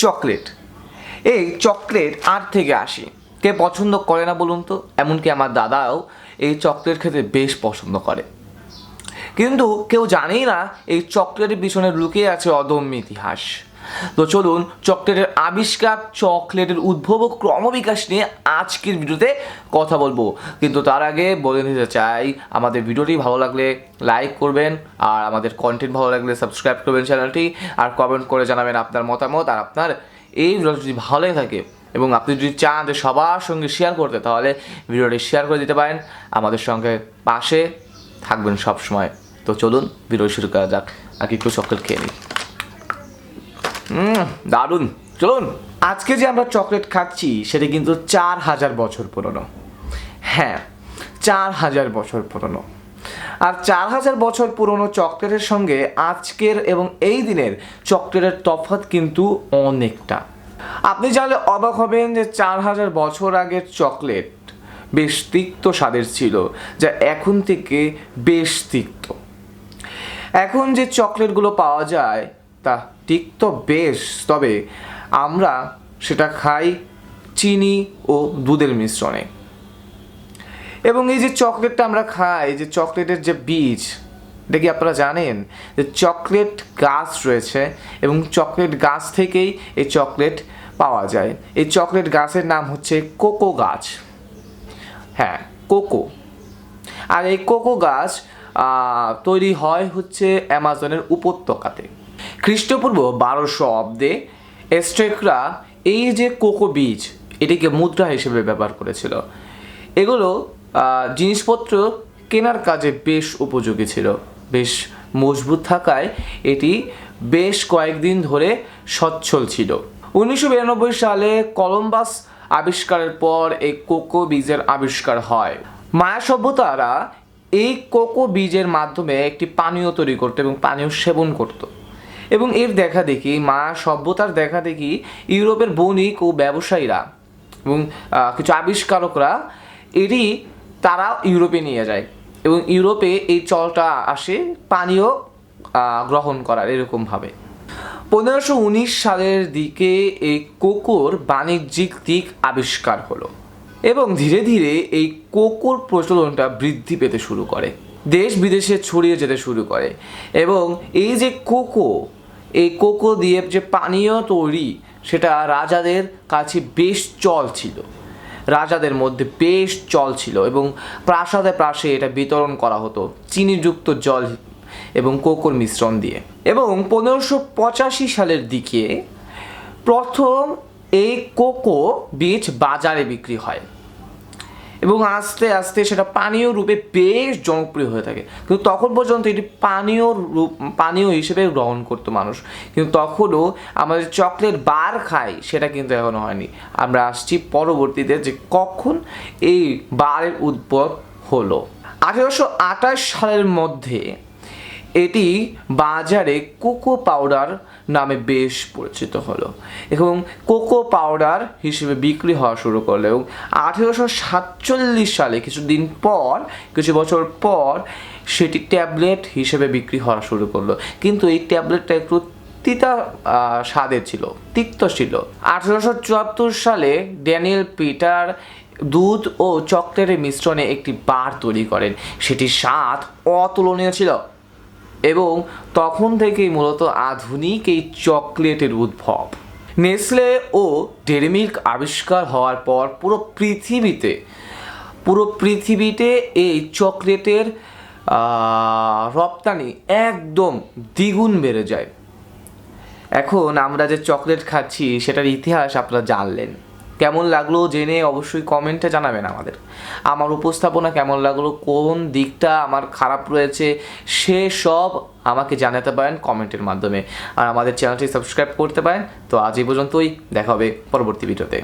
Chocolate. এই chocolate 8 থেকে 80 কে পছন্দ করে না বলুন তো? এমনকি আমার দাদাও এই চকলেট খেতে বেশ পছন্দ করে, কিন্তু কেউ জানেই না এই চকলেটের পিছনে লুকিয়ে আছে অদম্য ইতিহাস। তো চলুন চকলেটের আবিষ্কার, চকলেটের উদ্ভব ও ক্রমবিকাশ নিয়ে আজকের ভিডিওতে কথা বলবো। কিন্তু তার আগে বলে নিতে চাই, আমাদের ভিডিওটি ভালো লাগলে লাইক করবেন, আর আমাদের কন্টেন্ট ভালো লাগলে সাবস্ক্রাইব করবেন চ্যানেলটি, আর কমেন্ট করে জানাবেন আপনার মতামত। আর আপনার এই ভিডিওটি যদি ভালো লেগে থাকে এবং আপনি যদি চান যে সবার সঙ্গে শেয়ার করতে, তাহলে ভিডিওটি শেয়ার করে দিতে পারেন। আমাদের সঙ্গে পাশে থাকবেন সব সময়। তো চলুন ভিডিও শুরু করা যাক। আর একটু চকলেট খেয়ে নিই। দারুণ। চলুন, আজকে যে আমরা চকলেট খাচ্ছি সেটা কিন্তু 4000 বছর পুরনো। হ্যাঁ, 4000 বছর পুরনো। আর 4000 বছর পুরনো চকলেটের সঙ্গে আজকের এবং এই দিনের চকলেটের তফাৎ কিন্তু অনেকটা। আপনি জানলে অবাক হবেন যে 4000 বছর আগের চকলেট বেশ তিক্ত স্বাদের ছিল, যা এখন থেকে বেশ তিক্ত। এখন যে চকলেটগুলো পাওয়া যায় তা তিক্ত বেশ, তবে আমরা সেটা খাই চিনি ও দুধের মিশ্রণে। এবং এই যে চকলেটটা আমরা খাই, যে চকলেটের যে বীজ, এটা কি আপনারা জানেন যে চকলেট গাছ রয়েছে এবং চকলেট গাছ থেকেই এই চকলেট পাওয়া যায়। এই চকলেট গাছের নাম হচ্ছে কোকো গাছ। হ্যাঁ, কোকো। আর এই কোকো গাছ তৈরি হয় হচ্ছে অ্যামাজনের উপত্যকাতে। খ্রিস্টপূর্ব 1200 অব্দে এস্টেকরা এই যে কোকো বীজ, এটিকে মুদ্রা হিসেবে ব্যবহার করেছিল। এগুলো জিনিসপত্র কেনার কাজে বেশ উপযোগী ছিল, বেশ মজবুত থাকায় এটি বেশ কয়েকদিন ধরে সচ্ছল ছিল। 1992 সালে কলম্বাস আবিষ্কারের পর এই কোকো বীজের আবিষ্কার হয়। মায়া সভ্যতারা এই কোকো বীজের মাধ্যমে একটি পানীয় তৈরি করত এবং পানীয় সেবন করত। এবং এর দেখা দেখি, মায়া সভ্যতার দেখা দেখি, ইউরোপের বণিক ও ব্যবসায়ীরা এবং কিছু আবিষ্কারকরা এটি তারা ইউরোপে নিয়ে যায় এবং ইউরোপে এই চলটা আসে পানীয় গ্রহণ করার এরকমভাবে। 1519 সালের দিকে এই কোকোর বাণিজ্যিক দিক আবিষ্কার হলো এবং ধীরে ধীরে এই কোকোর প্রচলনটা বৃদ্ধি পেতে শুরু করে, দেশ বিদেশে ছড়িয়ে যেতে শুরু করে। এবং এই যে কোকো, এই কোকো দিয়ে যে পানীয় তৈরি, সেটা রাজাদের কাছে বেশ চল ছিল, রাজাদের মধ্যে বেশ চল ছিল এবং প্রাসাদে প্রাসে এটা বিতরণ করা হতো চিনিযুক্ত জল এবং কোকোর মিশ্রণ দিয়ে। এবং 1585 সালের দিকে প্রথম এই কোকো বীজ বাজারে বিক্রি হয় এবং আস্তে আস্তে সেটা পানীয় রূপে বেশ জনপ্রিয় হয়ে থাকে। কিন্তু তখন পর্যন্ত এটি পানীয় হিসেবে গ্রহণ করতো মানুষ, কিন্তু তখনও আমাদের চকলেট বার খাই সেটা কিন্তু এখনো হয়নি। আমরা আসছি পরবর্তীতে যে কখন এই বারের উদ্ভব হলো। 1828 সালের মধ্যে এটি বাজারে কোকো পাউডার নামে বেশ পরিচিত হলো এবং কোকো পাউডার হিসেবে বিক্রি হওয়া শুরু করলো। এবং 1847 সালে কিছু বছর পর সেটি ট্যাবলেট হিসেবে বিক্রি হওয়া শুরু করলো, কিন্তু এই ট্যাবলেটটা একটু তিতা স্বাদের ছিল, তিক্ত ছিল। 1874 সালে ড্যানিয়েল পিটার দুধ ও চকলেটের মিশ্রণে একটি বার তৈরি করেন, সেটির স্বাদ অতুলনীয় ছিল এবং তখন থেকেই মূলত আধুনিক এই চকলেটের উদ্ভব। নেসলে ও ডেইরি মিল্ক আবিষ্কার হওয়ার পর পুরো পৃথিবীতে এই চকলেটের রপ্তানি একদম দ্বিগুণ বেড়ে যায়। এখন আমরা যে চকলেট খাচ্ছি সেটার ইতিহাস আপনারা জানলেন। কেমন লাগলো জেনে অবশ্যই কমেন্টে জানাবেন আমাদের। আমার উপস্থাপনা কেমন লাগলো, কোন দিকটা আমার খারাপ রয়েছে, সে সব আমাকে জানাতে পারেন কমেন্টের মাধ্যমে। আর আমাদের চ্যানেলটি সাবস্ক্রাইব করতে পারেন। তো আজ এই পর্যন্তই, দেখা হবে পরবর্তী ভিডিওতে।